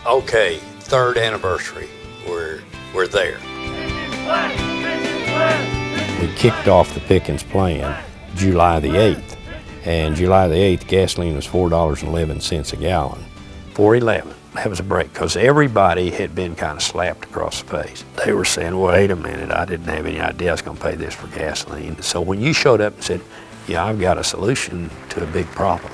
Okay, third anniversary. We're there. We kicked off the Pickens plan July the 8th, and July the 8th, gasoline was $4.11 a gallon. $4.11. That was a break, because everybody had been kind of slapped across the face. They were saying, well, wait a minute, I didn't have any idea I was going to pay this for gasoline. So when you showed up and said, yeah, I've got a solution to a big problem,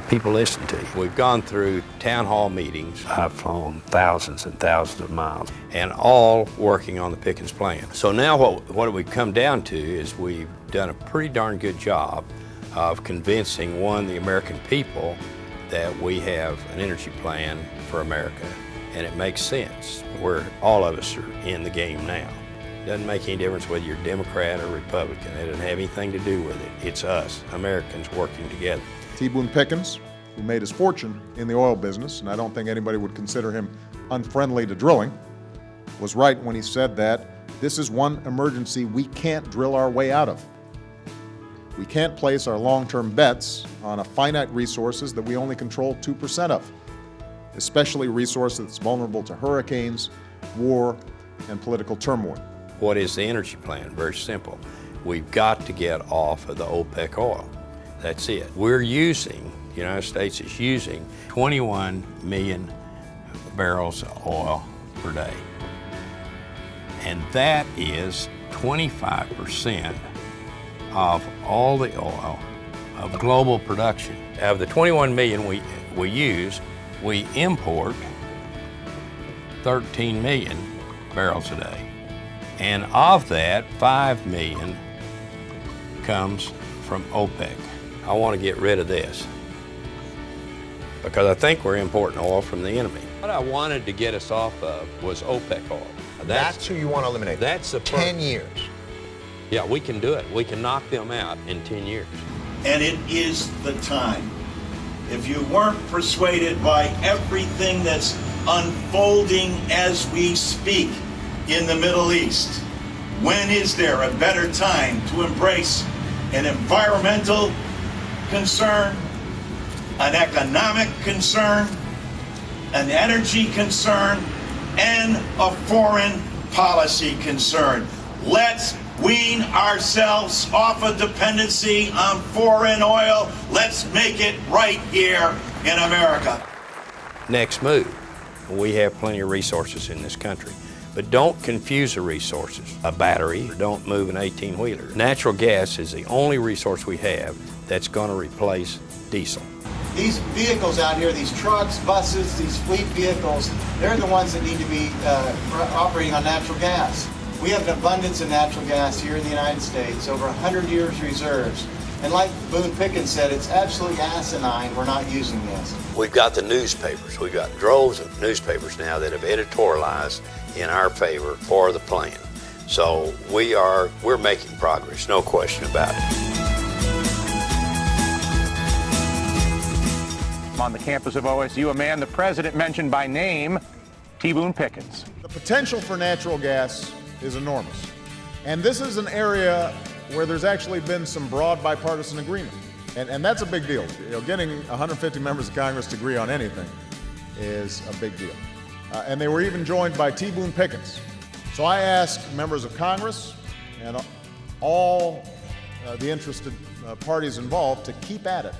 people listen to you. We've gone through town hall meetings. I've flown thousands and thousands of miles, and all working on the Pickens plan. So now what we've come down to is we've done a pretty darn good job of convincing, the American people that we have an energy plan for America, and it makes sense. All of us are in the game now. It doesn't make any difference whether you're Democrat or Republican. It doesn't have anything to do with it. It's us, Americans, working together. T. Boone Pickens, who made his fortune in the oil business, and I don't think anybody would consider him unfriendly to drilling, was right when he said that this is one emergency we can't drill our way out of. We can't place our long-term bets on a finite resources that we only control 2% of, especially resources that's vulnerable to hurricanes, war, and political turmoil. What is the energy plan? Very simple. We've got to get off of the OPEC oil. That's it. The United States is using 21 million barrels of oil per day. And that is 25% of all the oil of global production. Out of the 21 million we use, we import 13 million barrels a day. And of that, 5 million comes from OPEC. I want to get rid of this because I think we're importing oil from the enemy. What I wanted to get us off of was OPEC oil. That's who you want to eliminate. That's the 10 years. Yeah, we can do it. We can knock them out in 10 years. And it is the time. If you weren't persuaded by everything that's unfolding as we speak in the Middle East, when is there a better time to embrace an environmental concern, an economic concern, an energy concern, and a foreign policy concern? Let's wean ourselves off of dependency on foreign oil. Let's make it right here in America. Next move. We have plenty of resources in this country, but don't confuse the resources. A battery, don't move an 18-wheeler. Natural gas is the only resource we have that's going to replace diesel. These vehicles out here, these trucks, buses, these fleet vehicles, they're the ones that need to be operating on natural gas. We have an abundance of natural gas here in the United States, over 100 years reserves. And like Boone Pickens said, it's absolutely asinine we're not using this. We've got the newspapers. We've got droves of newspapers now that have editorialized in our favor for the plan. So we're making progress, no question about it. On the campus of OSU, a man the president mentioned by name, T. Boone Pickens. The potential for natural gas is enormous. And this is an area where there's actually been some broad bipartisan agreement. And that's a big deal. Getting 150 members of Congress to agree on anything is a big deal. And they were even joined by T. Boone Pickens. So I ask members of Congress and all the interested parties involved to keep at it.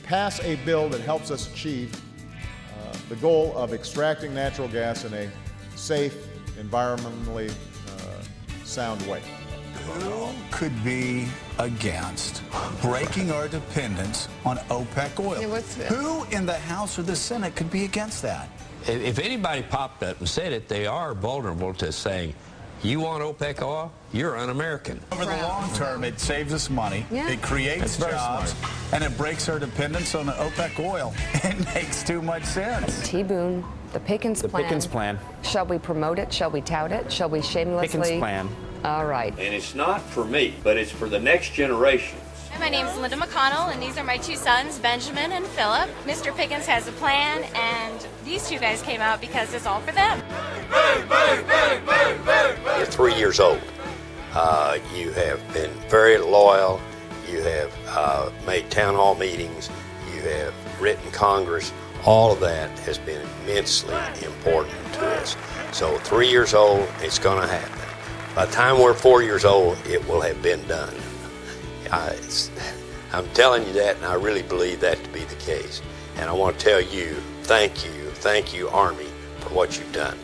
Pass a bill that helps us achieve the goal of extracting natural gas in a safe, environmentally sound way. Who could be against breaking our dependence on OPEC oil? Who in the House or the Senate could be against that? If anybody popped up and said it, they are vulnerable to saying, you want OPEC oil? You're un-American. Over the long term, it saves us money, it creates jobs, and it breaks our dependence on the OPEC oil. It makes too much sense. T. Boone, the Pickens plan. The Pickens plan. Shall we promote it? Shall we tout it? Shall we shamelessly? Pickens plan. All right. And it's not for me, but it's for the next generation. My name is Linda McConnell, and these are my two sons, Benjamin and Philip. Mr. Pickens has a plan, and these two guys came out because it's all for them. You're 3 years old. You have been very loyal. You have made town hall meetings. You have written Congress. All of that has been immensely important to us. So 3 years old, it's going to happen. By the time we're 4 years old, it will have been done. I'm telling you that, and I really believe that to be the case. And I want to tell you, thank you, Army, for what you've done.